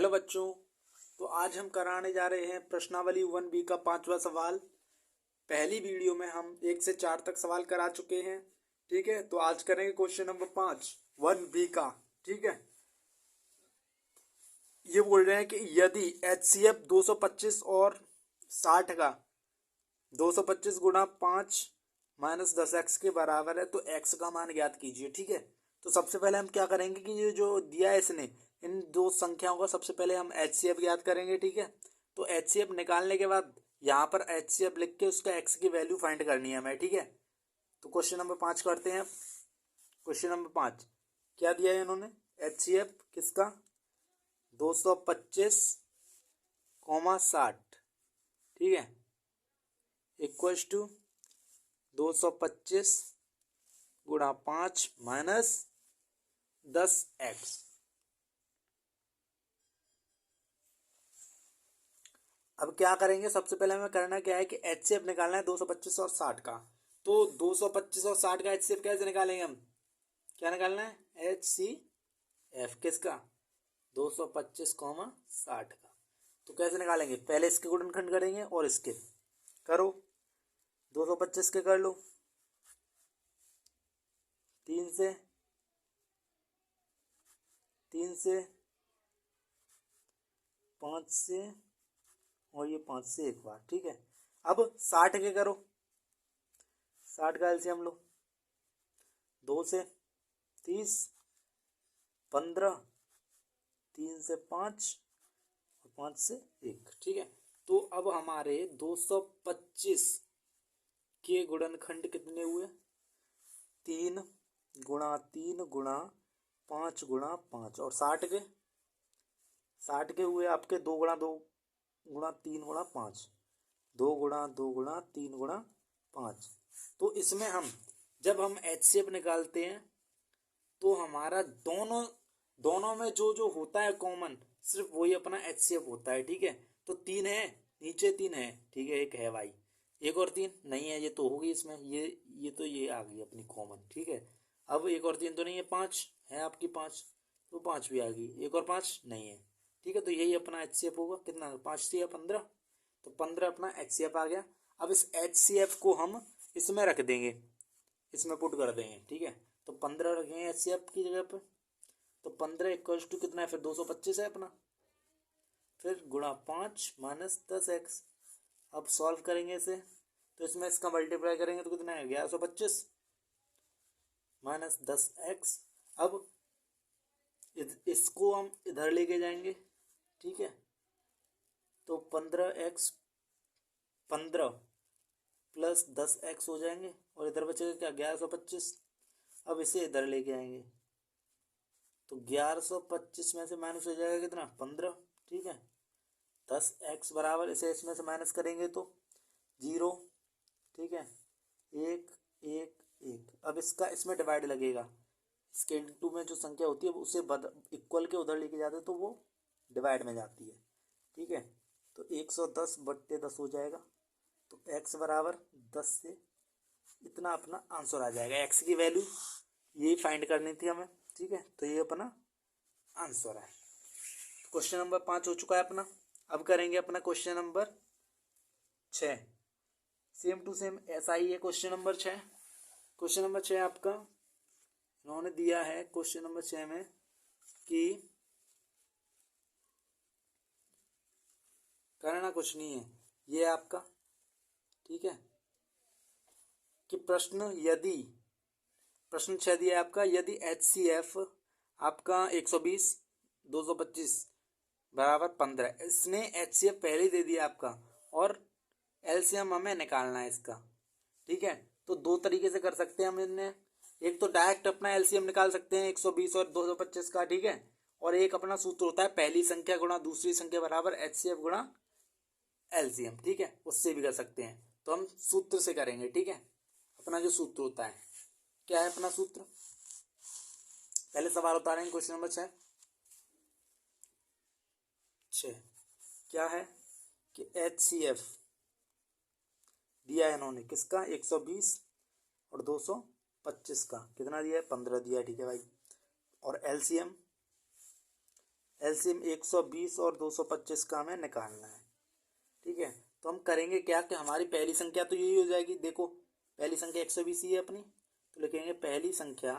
Hello बच्चों। तो आज हम कराने जा रहे हैं प्रश्नावली 1B का 5वां सवाल। पहली वीडियो में हम 1 से 4 तक सवाल करा चुके हैं। ठीक है, तो आज करेंगे क्वेश्चन नंबर 5 1B का। ठीक है, ये बोल रहे हैं कि यदि HCF 225 और 60 का 225 गुणा 5 माइनस 10x के बराबर है तो x का मान ज्ञात कीजिए। ठीक है, तो सबसे पहले हम क्या करेंगे कि ये जो दिया है इसने, इन दो संख्याओं का सबसे पहले हम HCF ज्ञात करेंगे। ठीक है, तो HCF निकालने के बाद यहाँ पर HCF लिख के उसका x की वैल्यू फाइंड करनी है हमें। ठीक है, तो क्वेश्चन नंबर 5 करते हैं। क्वेश्चन नंबर 5 क्या दिया है इन्होंने? HCF किसका? 225 कॉमा 60। ठीक है, इक्वल्स टू 225 गुणा 5 माइनस 10x। अब क्या करेंगे, सबसे पहले हमें करना क्या है कि HCF निकालना है 225 और 60 का। तो 225 और 60 का HCF कैसे निकालेंगे हम? क्या निकालना है? HCF किसका? 225 कॉमा 60 का। तो कैसे निकालेंगे? पहले इसके गुणनखंड करेंगे और इसके करो। 225 के कर लो 3 से 5 से और ये 5 से एक बार। ठीक है, अब 60 के करो। 60 का एलसीएम लो। 2 से 30, 15, 3 से 5 और 5 से 1। ठीक है, तो अब हमारे 225 के गुणनखंड कितने हुए? 3 गुणा 3 गुणा 5 गुणा 5। और 60 के हुए आपके 2 गुणा 2 गुणा 3 गुणा 5। 2 गुणा 2 गुणा 3 गुणा 5। तो इसमें हम जब हम HCF निकालते हैं तो हमारा दोनों में जो जो होता है कॉमन, सिर्फ वही अपना HCF होता है। ठीक है, तो 3 है, नीचे 3 है। ठीक है, एक है भाई, एक और 3 नहीं है, ये तो होगी इसमें, ये आ गई अपनी कॉमन। ठीक है, अब एक और 3 तो नहीं है, 5 है आपकी, 5 तो 5 भी आ गई, एक और 5 नहीं है। ठीक है, तो यही अपना HCF होगा। कितना? 5 से 15, तो 15 अपना HCF आ गया। अब इस HCF को हम इसमें रख देंगे, इसमें पुट कर देंगे। ठीक है, तो 15 रखेंगे HCF की जगह पर। तो 15 इक्वल्स टू कितना है फिर? 225 है अपना, फिर गुणा 5 माइनस 10x। अब सॉल्व करेंगे इसे, तो इसमें इसका मल्टीप्लाई करेंगे तो कितना है? 1125 माइनस 10x। अब इसको हम इधर लेके जाएंगे। ठीक है, तो 15 प्लस 10x हो जाएंगे और इधर बचेगा क्या? 1125। अब इसे इधर लेके आएंगे तो 1125 में से माइनस हो जाएगा कितना? 15। ठीक है, 10x बराबर, इसे इसमें से माइनस करेंगे तो 0। ठीक है, 1 1 1। अब इसका इसमें डिवाइड लगेगा, इसके इंटू में जो संख्या होती है उसे इक्वल के उधर लेके जाते तो वो डिवाइड में जाती है। ठीक है, तो 110/10 हो जाएगा। तो x बराबर 10 से इतना अपना आंसर आ जाएगा। x की वैल्यू यही फाइंड करनी थी हमें। ठीक है, तो ये अपना आंसर है। क्वेश्चन नंबर 5 हो चुका है अपना। अब करेंगे अपना question number 6। Same to same ऐसा ही है क्वेश्चन नंबर 6। क्वेश्चन नंबर 6 आपका इन्होंने दिया है क्वेश्चन नंबर 6 में कि करना कुछ नहीं है, ये आपका। ठीक है, कि प्रश्न 6 दिया है आपका, यदि HCF आपका 120 225 बराबर 15। इसने HCF पहले दे दिया आपका और LCM हमें निकालना है इसका। ठीक है, तो दो तरीके से कर सकते हैं हम इन्हें। एक तो डायरेक्ट अपना LCM निकाल सकते हैं 120 और 225 का। ठीक है, और एक अपना सूत्र होता है पहली संख्या गुणा दूसरी संख्या बराबर HCF गुणा LCM। ठीक है, उससे भी कर सकते हैं, तो हम सूत्र से करेंगे। ठीक है, अपना जो सूत्र होता है, क्या है अपना सूत्र? पहले सवाल उतारेंगे क्वेश्चन नंबर 6। क्या है कि HCF दिया है इन्होंने किसका? 120 और 225 का। कितना दिया है? 15 दिया है। ठीक है भाई, और LCM एलसीएम 120 और 225 का हमें निकालना है। ठीक है, तो हम करेंगे क्या कि हमारी पहली संख्या तो यही हो जाएगी। देखो पहली संख्या 120 ही है अपनी, तो लिखेंगे पहली संख्या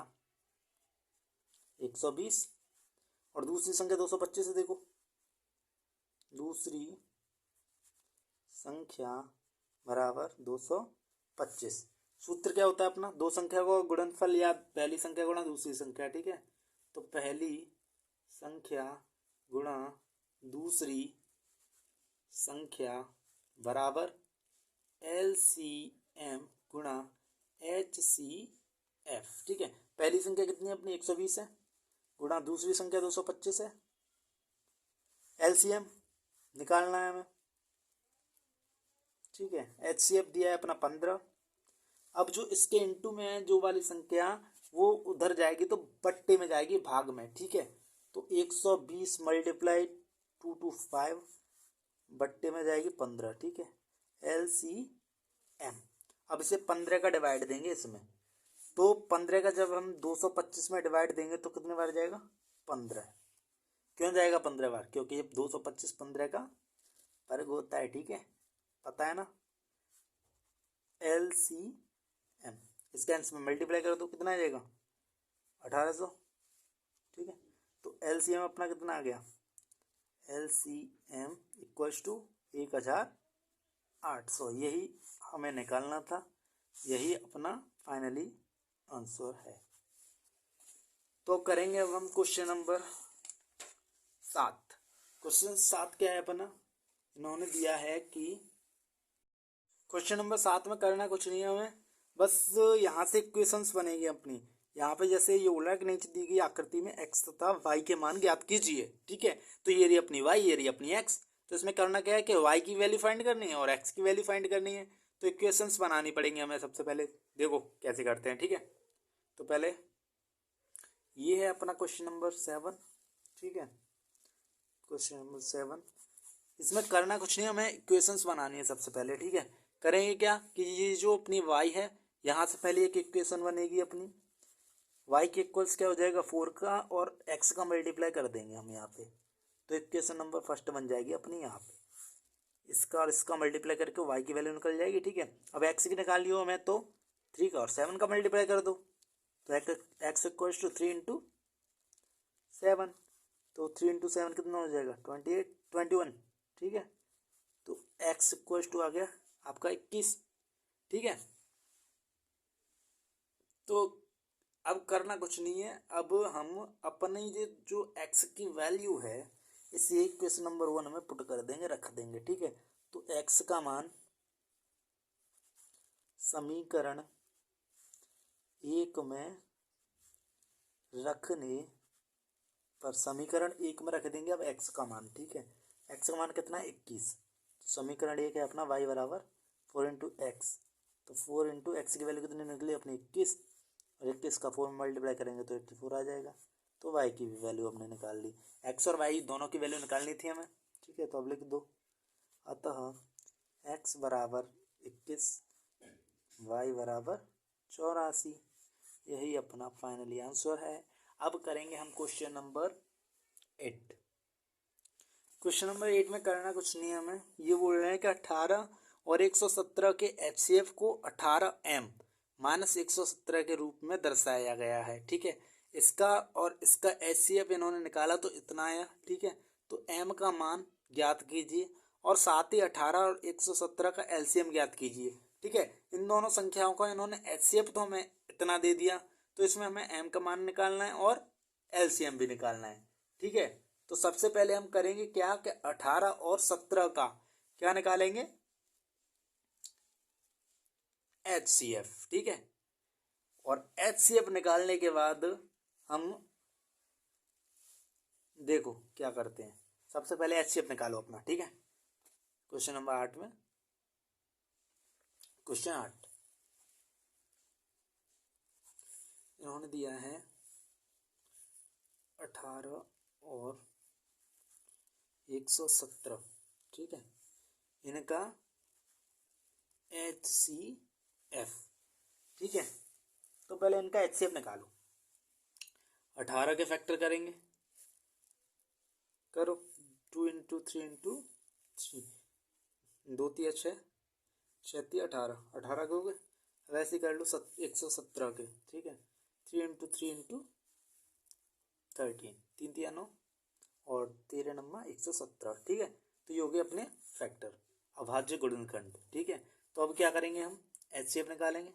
120 और दूसरी संख्या 225 है। देखो दूसरी संख्या बराबर 225। सूत्र क्या होता है अपना, दो संख्या का गुणनफल या पहली संख्या गुणा दूसरी संख्या। ठीक है, तो पहली संख्या गुणा दूसरी संख्या बराबर LCM गुणा HCF। ठीक है, पहली संख्या कितनी है अपनी 120 है, गुणा दूसरी संख्या 225 है। LCM निकालना है हमें। ठीक है, HCF दिया है अपना 15। अब जो इसके इंटू में है जो वाली संख्या वो उधर जाएगी तो बट्टे में जाएगी भाग में। ठीक है, तो 120 मल्टीप्लाई 225 बट्टे में जाएगी 15। ठीक है, LCM। अब इसे 15 का डिवाइड देंगे इसमें, तो 15 का जब हम 225 में डिवाइड देंगे तो कितने बार जाएगा 15। क्यों जाएगा 15 बार, क्योंकि ये 225 15 का वर्ग होता है। ठीक है, पता है ना। LCM इसका इसमें मल्टीप्लाई करो तो कितना आ जाएगा 1800। ठीक है, तो LCM अपना कितना आ गया, LCM इक्वल्स टू 1800। यही हमें निकालना था, यही अपना फाइनली आंसर है। तो करेंगे अब हम क्वेश्चन नंबर 7। क्वेश्चन 7 क्या है अपना, इन्होंने दिया है कि क्वेश्चन नंबर 7 में करना कुछ नहीं है हमें, बस यहाँ से इक्वेशंस बनेगी अपनी। यहाँ पे जैसे ये बोला कि नीचे दी गई आकृति में x तथा y के मान ज्ञात कीजिए। ठीक है, तो ये रही अपनी y, ये रही अपनी x। तो इसमें करना क्या है कि y की वैल्यू फाइंड करनी है और x की वैल्यू फाइंड करनी है। तो इक्वेशंस बनानी पड़ेंगी हमें सबसे पहले। देखो कैसे करते हैं। ठीक है, तो पहले ये है अपना क्वेश्चन नंबर 7। ठीक है, क्वेश्चन नंबर 7, इसमें करना कुछ नहीं, हमें इक्वेशंस बनानी है सबसे पहले। ठीक है, करेंगे क्या कि ये जो अपनी y है यहाँ से पहले एक इक्वेशन बनेगी अपनी। y के इक्वल्स क्या हो जाएगा 4 का और x का मल्टीप्लाई कर देंगे हम यहाँ पे, तो इक्वेशन नंबर फर्स्ट बन जाएगी अपनी यहाँ पे। इसका और इसका मल्टीप्लाई करके y की वैल्यू निकल जाएगी। ठीक है, अब x की निकाल लियो हमें, तो 3 का और 7 का मल्टीप्लाई कर दो, तो x इक्वल्स टू 3 इंटू 7। तो 3 इंटू 7 कितना हो जाएगा 28 21। ठीक है, तो x इक्वल्स टू आ गया आपका 21। ठीक है, तो अब करना कुछ नहीं है, अब हम अपनी जो x की वैल्यू है इसे क्वेश्चन नंबर 1 में पुट कर देंगे, रख देंगे। ठीक है, तो x का मान समीकरण 1 में रखने पर, समीकरण 1 में रख देंगे अब x का मान। ठीक है, x का मान कितना है 21। तो समीकरण 1 है अपना y बराबर 4 इंटू एक्स। तो 4 इंटू एक्स की वैल्यू कितनी निकली अपनी 21, और 21 का 4 में मल्टीप्लाई करेंगे तो 84 आ जाएगा। तो y की भी वैल्यू हमने निकाल ली, x और y दोनों की वैल्यू निकालनी थी हमें। ठीक है, तो अब लिख दो, अतः x बराबर 21, y बराबर 84। यही अपना फाइनली आंसर है। अब करेंगे हम क्वेश्चन नंबर 8। क्वेश्चन नंबर 8 में करना कुछ नहीं है हमें, ये बोल रहे हैं कि 18 और 117 के HCF को 18m माइनस 117 के रूप में दर्शाया गया है। ठीक है, इसका और इसका HCF इन्होंने निकाला तो इतना आया। ठीक है, तो m का मान ज्ञात कीजिए और साथ ही 18 और 117 का LCM ज्ञात कीजिए। ठीक है, इन दोनों संख्याओं का इन्होंने HCF तो हमें इतना दे दिया, तो इसमें हमें m का मान निकालना है और LCM भी निकालना है। ठीक है, तो सबसे पहले हम करेंगे क्या कि 18 और 17 का क्या निकालेंगे HCF। ठीक है, और HCF निकालने के बाद हम देखो क्या करते हैं, सबसे पहले HCF निकालो अपना। ठीक है, क्वेश्चन नंबर 8 में, क्वेश्चन 8 इन्होंने दिया है 18 और 117। ठीक है, इनका HCF। ठीक है, तो पहले इनका HCF निकालो। 18 के फैक्टर करेंगे करो, 2 × 3 × 3, 2 × 6, 6 × 18, 18 के हो गए। वैसे कर लो 117 के, ठीक है। 3 × 3 × 13, 3 × 3 = 9 और 13 × 117, ठीक है। तो ये हो गए अपने फैक्टर, अभाज्य गुणनखंड, ठीक है। तो अब क्या करेंगे हम, HCF निकालेंगे।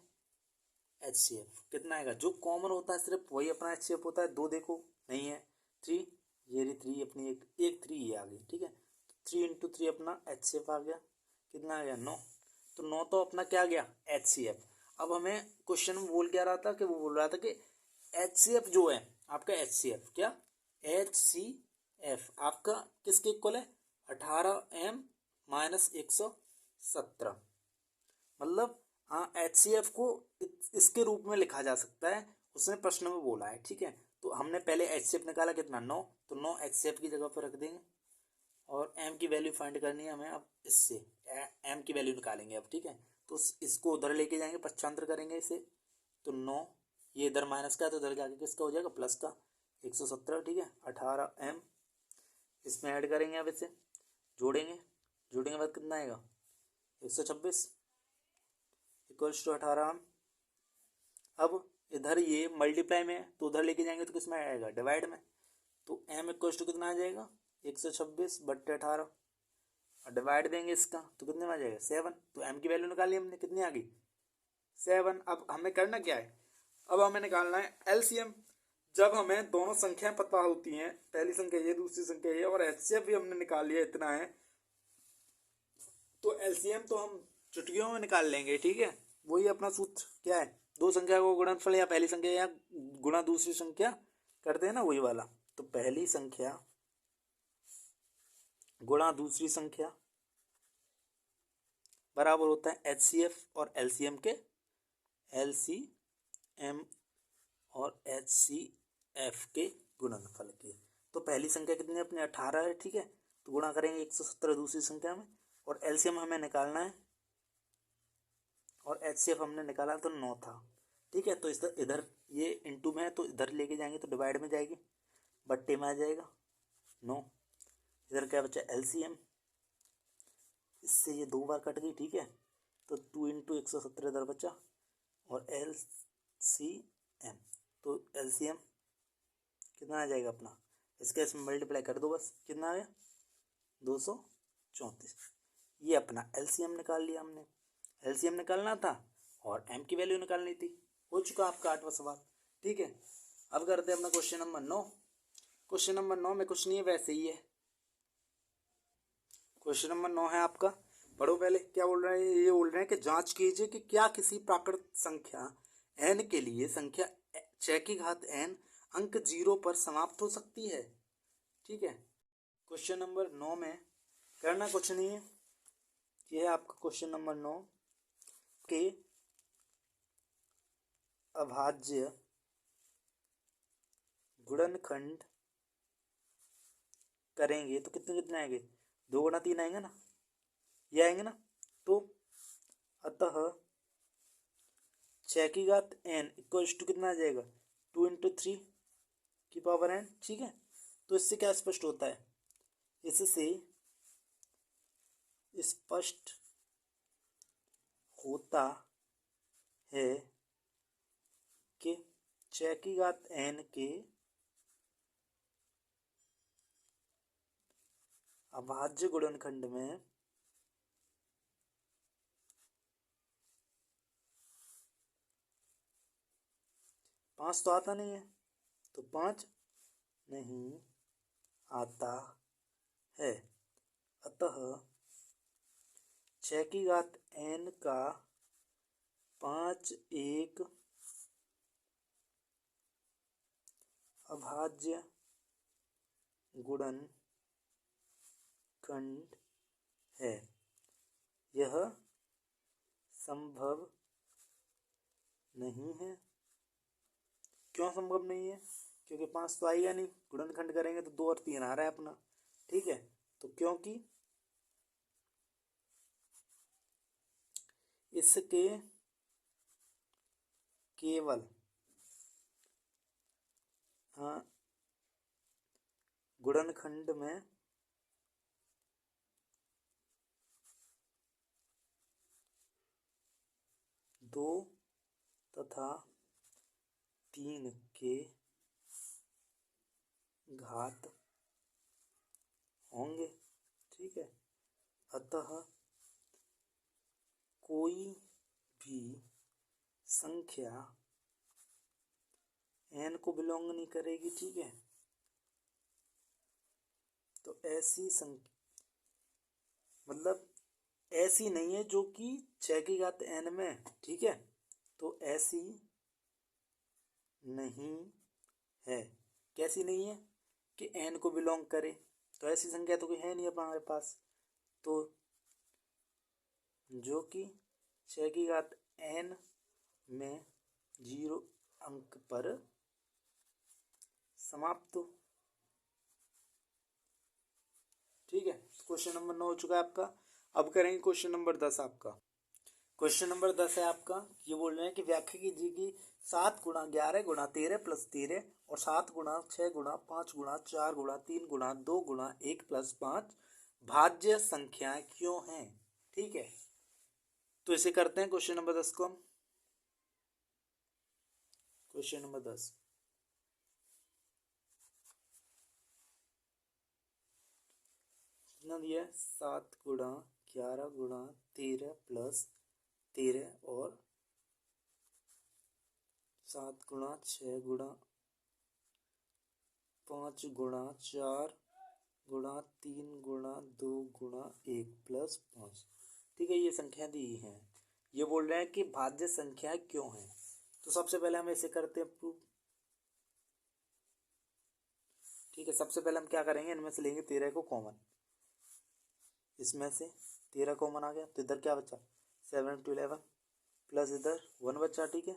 HCF कितना आएगा, जो कॉमन होता है सिर्फ वही अपना HCF होता है। 2 देखो नहीं है, 3, ये रही 3 अपनी, एक 3 ये आ गई, ठीक है। 3 × 3 अपना HCF आ गया, कितना आ गया 9। तो 9 तो अपना क्या गया HCF। अब हमें क्वेश्चन में बोल क्या रहा था कि वो बोल रहा था कि HCF जो है आपका, HCF क्या, HCF आपका किसके इक्वल है, 18m - 117। मतलब हाँ, HCF को इसके रूप में लिखा जा सकता है, उसने प्रश्न में बोला है, ठीक है। तो हमने पहले HCF निकाला कितना 9, तो 9 HCF की जगह पर रख देंगे और m की वैल्यू फाइंड करनी है हमें। अब इससे m की वैल्यू निकालेंगे अब, ठीक है। तो इसको उधर लेके जाएंगे, पक्षांतर करेंगे इसे, तो 9 ये इधर माइनस का, तो इधर जाके किसका हो जाएगा प्लस का, 117, ठीक है। 18m इसमें ऐड करेंगे, अब इसे जोड़ेंगे, जोड़ेंगे बाद कितना आएगा 126 इक्वल्स टू 18m। अब इधर ये मल्टीप्लाई में है तो उधर लेके जाएंगे तो किस में आएगा, डिवाइड में। तो m इक्वल्स टू कितना आ जाएगा 126/18 और डिवाइड देंगे इसका तो कितने में आ जाएगा 7। तो m की वैल्यू निकाली हमने, कितनी आ गई 7। अब हमें करना क्या है, अब हमें निकालना है LCM। जब हमें दोनों संख्याएं पता होती हैं, पहली संख्या ये दूसरी संख्या ये, और HCF भी हमने निकाल लिया इतना है, तो LCM तो हम चुटकियों में निकाल लेंगे, ठीक है। वही अपना सूत्र क्या है, दो संख्या को गुणनफल या पहली संख्या या गुणा दूसरी संख्या करते हैं ना, वही वाला। तो पहली संख्या गुणा दूसरी संख्या बराबर होता है HCF और LCM के, LCM और HCF के गुणनफल के। तो पहली संख्या कितनी अपने 18 है, ठीक है। तो गुणा करेंगे 117 दूसरी संख्या में, और LCM हमें निकालना है और HCF हमने निकाला तो 9 था, ठीक है। तो इस इधर ये इंटू में है तो इधर लेके जाएंगे तो डिवाइड में जाएगी, बट्टे में आ जाएगा 9। इधर क्या बचा LCM, इससे ये 2 बार कट गई, ठीक है। तो 2 × 117 इधर बचा और LCM, तो LCM कितना आ जाएगा अपना, इसका इसमें मल्टीप्लाई कर दो बस, कितना आ गया 234। ये अपना LCM निकाल लिया हमने। LCM निकालना था और m की वैल्यू निकालनी थी। हो चुका आपका 8वां सवाल, ठीक है। अब करते हैं अपना क्वेश्चन नंबर 9। क्वेश्चन नंबर 9 में कुछ नहीं है, वैसे ही है। क्वेश्चन नंबर 9 है आपका, पढ़ो पहले क्या बोल रहे हैं। ये बोल रहे हैं कि जांच कीजिए कि क्या किसी प्राकृत संख्या n के लिए संख्या 6 की घात n अंक 0 पर समाप्त हो सकती है, ठीक है। क्वेश्चन नंबर 9 में करना कुछ नहीं है, ये है आपका क्वेश्चन नंबर 9 के अभाज्य गुणनखंड करेंगे तो कितने कितने आएंगे, 2 × 3 आएंगे ना, ये आएंगे ना। तो अतः 6 की घात n इक्वल्स टू कितना आ जाएगा 2 × 3 की पावर n, ठीक है। तो इससे क्या स्पष्ट होता है, इससे स्पष्ट होता है कि 6 की घात n के अभाज्य गुणनखंड में 5 तो आता नहीं है, तो 5 नहीं आता है। अतः 6 की घात n का 5 एक अभाज्य गुणनखंड है। यह संभव नहीं है। क्यों संभव नहीं है, क्योंकि 5 तो आएगा नहीं, गुणनखंड करेंगे तो 2 और 3 आ रहा है अपना, ठीक है। तो क्योंकि इसके केवल गुणनखंड में दो तथा 3 के घात होंगे, ठीक है। अतः कोई भी संख्या n को बिलोंग नहीं करेगी, ठीक है। तो ऐसी संख्या मतलब ऐसी नहीं है जो कि 6 की घात n में, ठीक है। तो ऐसी नहीं है। कैसी नहीं है कि n को बिलोंग करे, तो ऐसी संख्या तो कोई है नहीं हमारे पास। तो जो कि 6 की घात n में 0 अंक पर समाप्त हो, ठीक है। क्वेश्चन नंबर 9 हो चुका है आपका। अब करेंगे क्वेश्चन नंबर 10 आपका। क्वेश्चन नंबर 10 है आपका, ये बोल रहे हैं कि व्याख्या कीजिए कि 7 गुणा 11 गुणा 13 प्लस 13 और 7 गुणा 6 गुणा 5 गुणा 4 गुणा 3 गुणा 2 गुणा 1 प्लस 5 भाज्य संख्याएं क्यों हैं, ठीक है। तो इसे करते हैं क्वेश्चन नंबर 10 को हम। क्वेश्चन नंबर 10 कितना दिया है, 7 गुणा 11 गुणा 13 प्लस 13 और 7 गुणा 6 गुणा 5 गुणा 4 गुणा 3 गुणा 2 गुणा 1 प्लस 5, ठीक है। ये संख्या दी है। ये बोल रहे हैं कि भाज्य संख्याएं क्यों हैं। तो सबसे पहले हम इसे करते हैं प्रूफ, ठीक है। सबसे पहले हम क्या करेंगे, इनमें से लेंगे 13 को कॉमन, इसमें से 13 कॉमन आ गया तो इधर क्या बचा 7 into 11 प्लस इधर 1 बचा, ठीक है।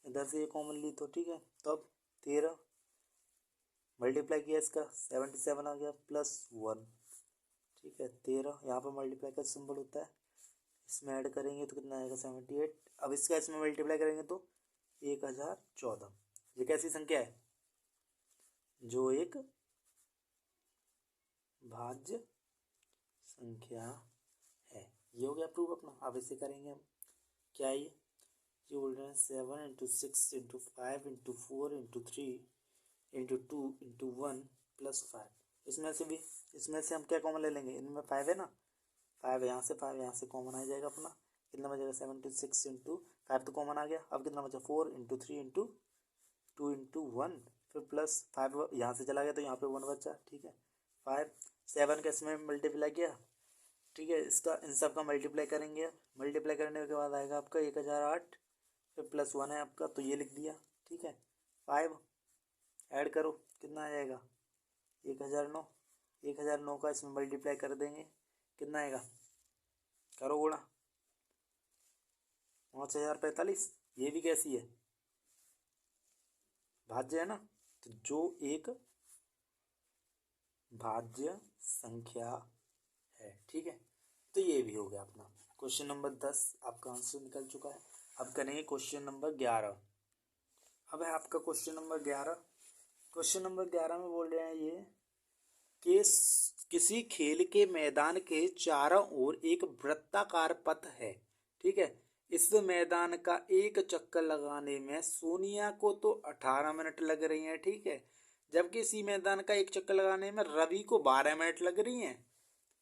इधर से ये कॉमन ली तो ठीक है। तो अब 13 मल्टीप्लाई किया इसका 77 आ गया प्लस 1, ठीक है। 13 यहाँ पर मल्टीप्लाई का सिंबल होता है, इसमें ऐड करेंगे तो कितना आएगा 78। अब इसका इसमें मल्टीप्लाई करेंगे तो 1014। ये कैसी संख्या है, जो एक भाज्य संख्या है। ये हो गया प्रूफ अपना। अब इसे करेंगे हम, क्या ये बोल रहे हैं 7 into 6 into 5 into 4 into 3 into 2 into 1 plus 5। इसमें से हम क्या कॉमन ले लेंगे, इनमें 5 है ना, 5 यहाँ से 5 यहाँ से कॉमन आ जाएगा अपना। कितना बचेगा 76 into 5 तो कॉमन आ गया। अब कितना बचा 4 into 3 into 2 into 1 फिर प्लस 5 यहाँ से चला गया तो यहाँ पे 1 बचा, ठीक है। 5 7 का इसमें मल्टीप्लाई किया, ठीक है। इसका इन सब का मल्टीप्लाई करेंगे, मल्टीप्लाई करने के बाद आएगा आपका 1008 फिर प्लस 1 है आपका तो ये लिख दिया, ठीक है। 5 ऐड करो कितना आ जाएगा 1009। 1009 का इसमें मल्टीप्लाई कर देंगे, कितना आएगा करो गुणा 5045। ये भी कैसी है, भाज्य है ना, तो जो एक भाज्य संख्या है, ठीक है। तो ये भी हो गया अपना क्वेश्चन नंबर 10 आपका आंसर निकल चुका है। अब करेंगे क्वेश्चन नंबर 11। अब है आपका क्वेश्चन नंबर 11। क्वेश्चन नंबर 11 में बोल रहे हैं ये कि किसी खेल के मैदान के चारों ओर एक वृत्ताकार पथ है, ठीक है। इस मैदान का एक चक्कर लगाने में सोनिया को तो 18 मिनट लग रही हैं, ठीक है। जबकि इसी मैदान का एक चक्कर लगाने में रवि को 12 मिनट लग रही हैं।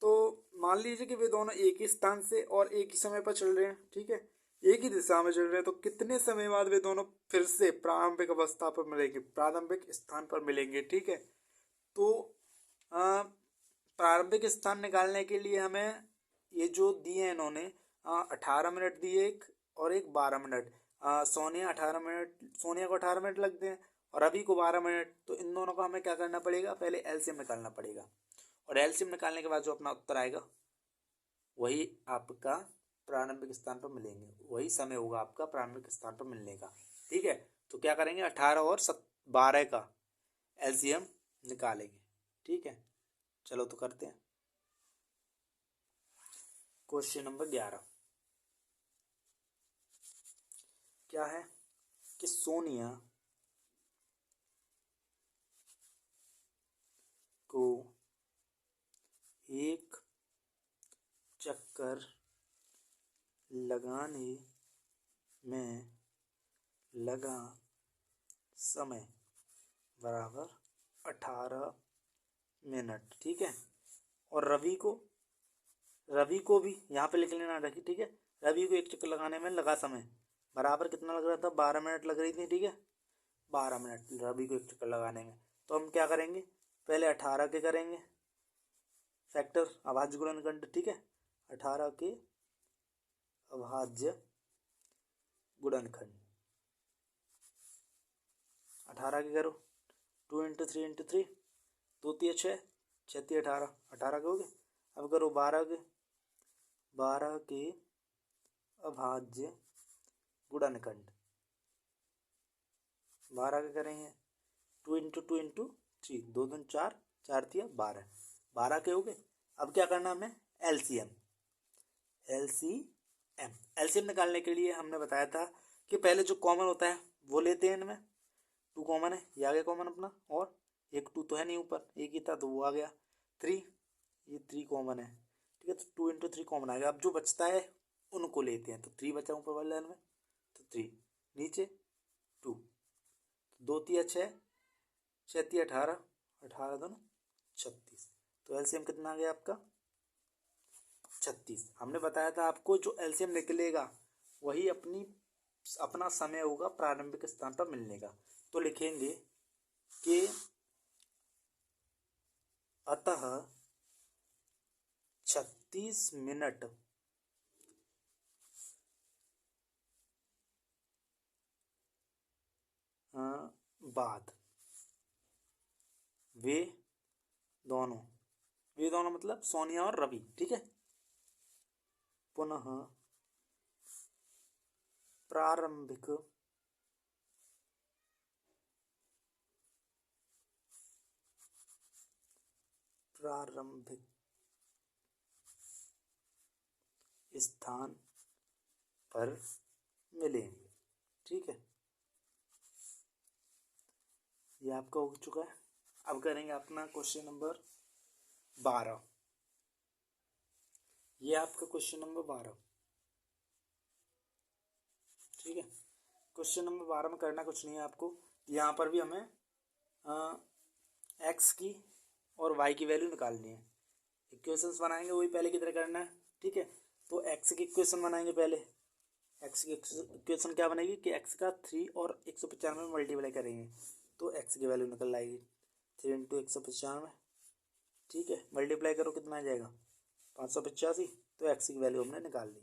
तो मान लीजिए कि वे दोनों एक ही स्थान से और एक ही समय पर चल रहे हैं, ठीक है, एक ही दिशा में चल रहे हैं। तो कितने समय बाद वे दोनों फिर से प्रारंभिक अवस्था पर मिलेंगे, प्रारंभिक स्थान पर मिलेंगे, ठीक है। तो प्रारंभिक स्थान निकालने के लिए हमें ये जो दिए इन्होंने 18 मिनट दिए एक और एक 12 मिनट। सोनिया को 18 मिनट लगते हैं और रवि को 12 मिनट। तो इन दोनों का हमें क्या करना पड़ेगा, पहले एलसीएम निकालना पड़ेगा और एलसीएम निकालने के बाद जो अपना उत्तर आएगा वही आपका प्रारंभिक स्थान पर मिलेंगे, वही समय होगा आपका प्रारंभिक स्थान पर मिलने का, ठीक है। तो क्या करेंगे 18 और 12 का एलसीएम निकालेंगे, ठीक है। चलो तो करते हैं क्वेश्चन नंबर 11। क्या है कि सोनिया को एक चक्कर लगाने में लगा समय बराबर 18 मिनट। ठीक है। और रवि को भी यहाँ पे लिख लेना रखी। ठीक है। रवि को एक चक्कर लगाने में लगा समय बराबर कितना लग रहा था, 12 मिनट लग रही थी। ठीक है। 12 मिनट रवि को एक चक्कर लगाने में। तो हम क्या करेंगे, पहले 18 के करेंगे फैक्टर, अभाज्य गुणनखंड। ठीक है। 18 के अभाज्य गुणनखंड, 18 के करो, 2 × 3 × 3, 2 × 6, 6 × 18, 18 के हो गए। अब करो 12 के अभाज्य गुणनखंड, 12 के करेंगे, 2 × 2 × 3, 2 दूनी 4, 4 × 12, 12 के हो गए। अब क्या करना हमें, एलसीएम निकालने के लिए हमने बताया था कि पहले जो कॉमन होता है वो लेते हैं। इनमें 2 कॉमन है, ये आ गया कॉमन अपना, और एक 2 तो है नहीं, ऊपर एक ही था तो वो आ गया। 3, ये 3 कॉमन है। ठीक है। तो 2 × 3 कॉमन आ गया। अब जो बचता है उनको लेते हैं। तो 3 बचा ऊपर वाले लाइन में, तो 3 नीचे 2, 2 × 6, 6 × 18, 18 दोनों 36। तो एलसीएम कितना आ गया आपका, 36। हमने बताया था आपको जो एलसीएम निकलेगा वही अपना समय होगा प्रारंभिक स्थान पर मिलने का। तो लिखेंगे कि अतः 36 मिनट बाद वे दोनों मतलब सोनिया और रवि, ठीक है, पुनः प्रारंभिक स्थान पर मिलेंगे। ठीक है। ये आपका हो चुका है। अब करेंगे अपना क्वेश्चन नंबर 12। ये आपका क्वेश्चन नंबर 12। ठीक है। क्वेश्चन नंबर 12 में करना कुछ नहीं है आपको। यहाँ पर भी हमें एक्स की और वाई की वैल्यू निकालनी है। इक्वेशंस बनाएंगे वही पहले की तरह करना है। ठीक है। तो एक्स की इक्वेशन बनाएंगे पहले। एक्स की इक्वेशन क्या बनेगी कि एक्स का 3 और 195 में मल्टीप्लाई करेंगे तो एक्स की वैल्यू निकल आएगी 3 × 195। ठीक है। मल्टीप्लाई करो कितना आ जाएगा 585। तो एक्स की वैल्यू हमने निकाल ली।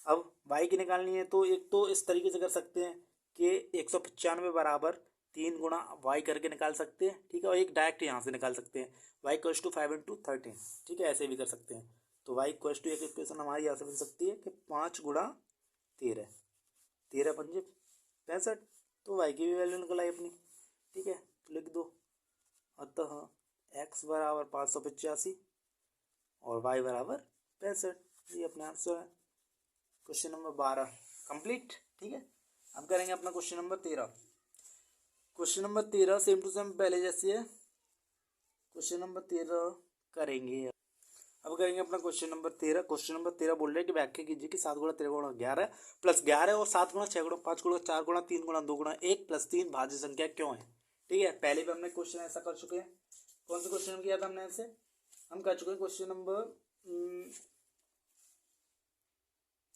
अब वाई की निकालनी है तो एक तो इस तरीके से कर सकते हैं कि 195 बराबर 3 गुणा वाई करके निकाल सकते हैं। ठीक है। और एक डायरेक्ट यहाँ से निकाल सकते हैं, वाई इक्वल्स टू 5 × 13। ठीक है। ऐसे भी कर सकते हैं। तो वाई इक्वल्स टू एक इक्वेशन हमारी यहाँ से बन सकती है कि 5 × 13, 13 × 5 = 65। तो वाई की भी वैल्यू निकल आई अपनी। ठीक है। तो लिख दो अतः एक्स बराबर 585 और वाई बराबर 65। ये अपना आंसर है। Question number 12 complete. ठीक है। अब करेंगे अपना question number 13। Question number 13 same to same पहले जैसे है। क्वेश्चन नंबर 13 करेंगे। अब करेंगे अपना क्वेश्चन नंबर 13। क्वेश्चन नंबर 13 बोल रहे हैं कि व्याख्या कीजिए कि 7 × 13 × 11 प्लस 11 और 7 × 6 × 5 × 4 × 3 × 2 × 1 प्लस 3 भाज्य संख्या क्यों है। ठीक है। पहले भी हमने क्वेश्चन ऐसा कर चुके हैं। कौन सा क्वेश्चन किया था हमने ऐसे, हम कर चुके हैं क्वेश्चन नंबर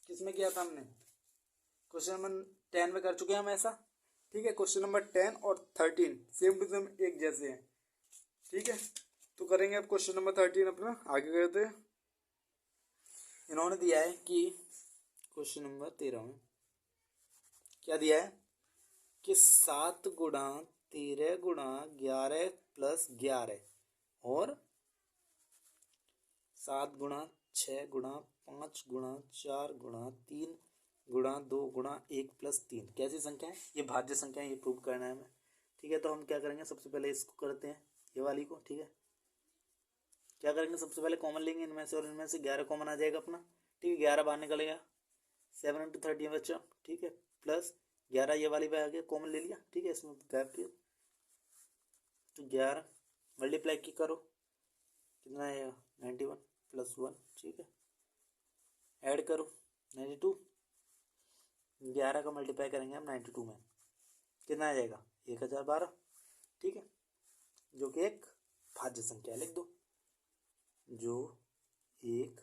किसमें किया था हमने, क्वेश्चन नंबर 10 में कर चुके हैं हम ऐसा। ठीक है। क्वेश्चन नंबर 10 और 13 सेम टू सेम एक जैसे हैं। ठीक है। तो करेंगे अब क्वेश्चन नंबर 13 अपना आगे करते हैं। इन्होंने दिया है कि क्वेश्चन नंबर 13 में क्या दिया है कि 7 × 13 × 11 प्लस 11 और 7 × 6 × 5 × 4 × 3 × 2 × 1 प्लस 3 कैसी संख्या है, ये भाज्य संख्या है, ये प्रूव करना है हमें। ठीक है। तो हम क्या करेंगे, सबसे पहले इसको करते हैं ये वाली को। ठीक है। क्या करेंगे, सबसे पहले कॉमन लेंगे इनमें से और इनमें से 11 कॉमन आ जाएगा अपना। ठीक है। 11 बाहर निकलेगा, 7 × 13 बच्चा। ठीक है। प्लस 11 ये वाली पे आ गया, कॉमन ले लिया। ठीक है। इसमें गैप किया तो 11 मल्टीप्लाई की करो, कितना आएगा 91 + 1, ठीक है। ऐड करो 92, 11 का मल्टीप्लाई करेंगे हम 92 में, कितना आ जाएगा 1012, ठीक है, जो कि एक भाज्य संख्या लिख दो, जो एक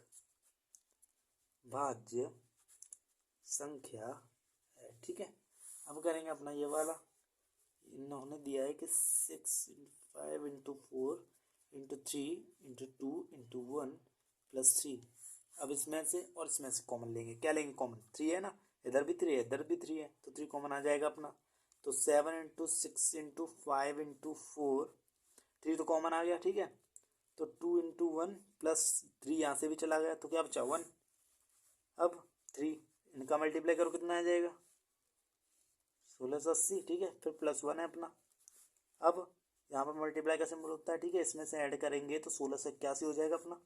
भाज्य संख्या है, ठीक है। अब करेंगे अपना ये वाला, इन्होंने दिया है कि 6 × 5 × 4 × 3 × 2 × 1 + 3। अब इसमें से और इसमें से कॉमन लेंगे, क्या लेंगे कॉमन, 3 है ना, इधर भी 3 है इधर भी 3 है, तो 3 कॉमन आ जाएगा अपना। तो 7 × 6 × 5 × 4, 3 तो कॉमन आ गया, ठीक है। तो 2 × 1 + 3 यहाँ से भी चला गया, तो क्या बचा 1। अब 3 इनका मल्टीप्लाई करो, कितना आ जाएगा 1680, ठीक है। फिर +1 है अपना। अब यहाँ पर मल्टीप्लाई का सिंबल होता है, ठीक है, इसमें से ऐड करेंगे तो 1681 हो जाएगा अपना।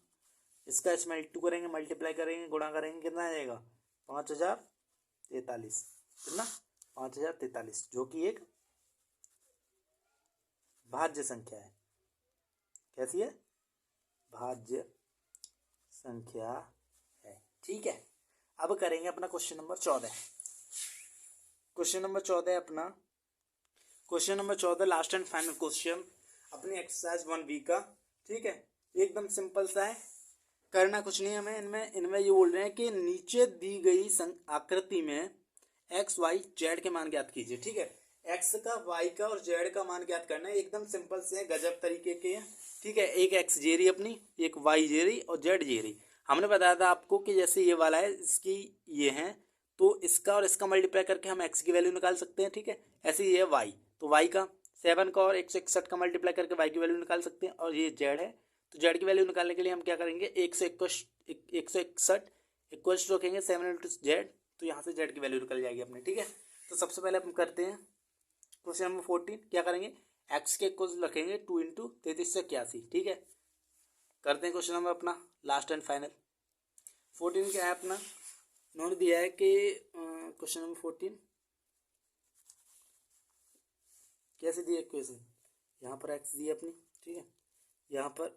इसका इसमें 2 करेंगे, मल्टीप्लाई करेंगे, गुणा करेंगे, कितना आ जाएगा 5043, कितना 5043, जो कि एक भाज्य संख्या है। कैसी है, भाज्य संख्या है, ठीक है। अब करेंगे अपना क्वेश्चन नंबर 14। क्वेश्चन नंबर 14 अपना, question number 14 last and final question अपनी एक्सरसाइज 1B का, ठीक है। एकदम सिंपल सा है, करना कुछ नहीं हमें। इनमें ये बोल रहे हैं कि नीचे दी गई आकृति में x, y, z के मान ज्ञात कीजिए, ठीक है। x का, y का और z का मान ज्ञात करना है, एकदम सिंपल से गजब तरीके के हैं, ठीक है। एक x जे रही अपनी, एक y जे रही और z जे रही। हमने बताया था आपको कि जैसे ये वाला है, इसकी ये है, तो इसका और इसका मल्टीप्लाई करके हम x की वैल्यू निकाल सकते हैं, ठीक है। ऐसे ये है y, तो y का 7 का और 161 का मल्टीप्लाई करके y की वैल्यू निकाल सकते हैं। और ये z है, तो z की वैल्यू निकालने के लिए हम क्या करेंगे, 161 इक्वल्स रखेंगे 7 × z, तो यहाँ से z की वैल्यू निकल जाएगी अपने, ठीक है। तो सबसे पहले हम करते हैं क्वेश्चन नंबर 14। क्या करेंगे, x के इक्वल्स रखेंगे 2 × 3381, ठीक है। करते हैं क्वेश्चन नंबर अपना लास्ट एंड फाइनल। 14 क्या है अपना, इन्होंने दिया है कि क्वेश्चन नंबर 14 कैसे दिया इक्वेशन, यहाँ पर x दी है अपनी, ठीक है, यहाँ पर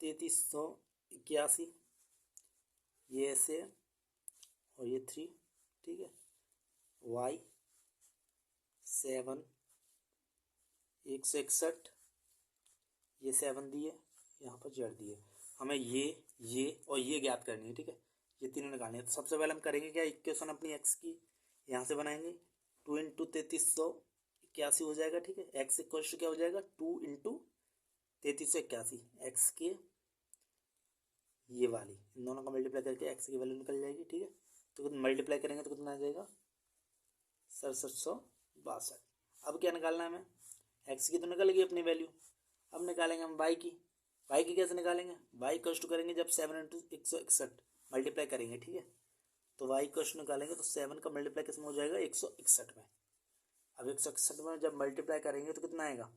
3381, ये ऐसे है और ये 3, ठीक है। y 7 161, ये 7 दिए, यहाँ पर z दिए। हमें ये और ये ज्ञात करनी है, ठीक है, ये तीनों निकालनी है। तो सबसे पहले हम करेंगे क्या, इक्वेशन अपनी x की यहाँ से बनाएंगे, 2 × 3381 हो जाएगा, ठीक है। x इक्वल्स क्या हो जाएगा 2 × 3381, x के ये वाली, इन दोनों का मल्टीप्लाई करके x की वैल्यू निकल जाएगी, ठीक है। तो मल्टीप्लाई करेंगे तो कितना आ जाएगा 6762। अब क्या निकालना है हमें, x की तो निकल गई अपनी वैल्यू, अब निकालेंगे हम y की। y की कैसे निकालेंगे, y कष्ट करेंगे जब 7 × 161 मल्टीप्लाई करेंगे, ठीक है। तो y कष्ट निकालेंगे तो 7 का मल्टीप्लाई किसमें हो जाएगा 161 में। अब 161 में जब मल्टीप्लाई करेंगे तो कितना आएगा,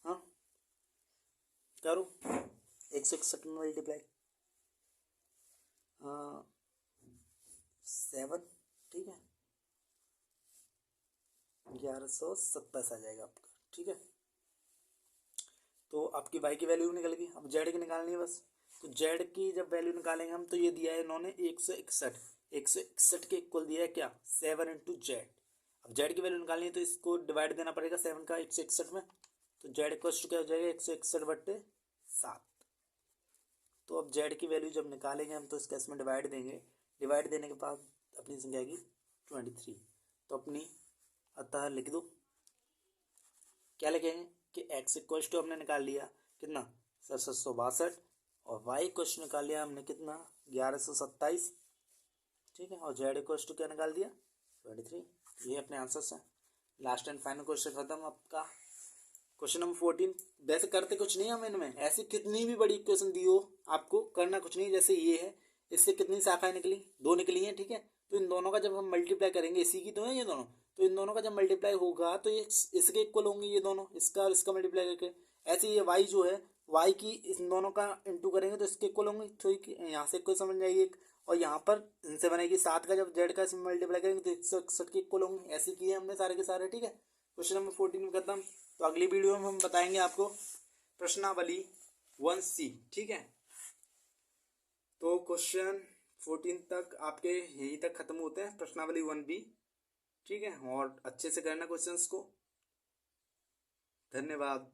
हाँ करो 161 में मल्टीप्लाई 7, ठीक है, 1127 आ जाएगा आपका, ठीक है। तो आपकी y की वैल्यू निकल गई, अब z की निकालनी है बस। तो z की जब वैल्यू निकालेंगे हम, तो ये दिया है इन्होंने 161 के इक्वल दिया है क्या 7 × z। अब z की वैल्यू निकालनी है तो इसको डिवाइड देना पड़ेगा 7 का 161 में, तो z इक्वल क्या हो जाएगा 161/7। तो अब z की वैल्यू जब निकालेंगे हम, तो इसका इसमें डिवाइड देंगे, डिवाइड देने के बाद अपनी संख्या की 23। तो अपनी अतः लिख दो, क्या लिखेंगे कि x इक्वल टू हमने निकाल लिया कितना 6762 और y इक्वल निकाल लिया हमने कितना 1127, ठीक है। और z इक्वल टू क्या निकाल दिया 23। ये अपने आंसर्स हैं। लास्ट एंड फाइनल क्वेश्चन खत्म आपका, क्वेश्चन नंबर 14। वैसे करते कुछ नहीं हम इनमें, ऐसी कितनी भी बड़ी इक्वेशन दी हो आपको करना कुछ नहीं। जैसे ये है, इससे कितनी शाखाएं निकली, 2 निकली हैं, ठीक है। तो इन दोनों का जब हम मल्टीप्लाई करेंगे, इसी की तो है ये दोनों, तो इन दोनों का जब मल्टीप्लाई होगा तो ये इसके इक्वल होंगे ये दोनों, इसका और इसका मल्टीप्लाई करके। ऐसे ये y जो है, y की इन दोनों का इंटू करेंगे तो इसके इक्वल होंगे, तो यहाँ से इक्वल समझ जाएगी एक, और यहाँ पर इनसे बनेगी 7 का जब z का मल्टीप्लाई करेंगे तो 161 के इक्वल होंगे। ऐसे किए हमने सारे के सारे, ठीक है। क्वेश्चन नंबर 14 में खत्म। तो अगली वीडियो में हम बताएंगे आपको प्रश्नावली 1C। ठीक है, तो क्वेश्चन 14 तक आपके यहीं तक खत्म होते हैं, प्रश्नावली 1B। ठीक है, और अच्छे से करना क्वेश्चंस को। धन्यवाद।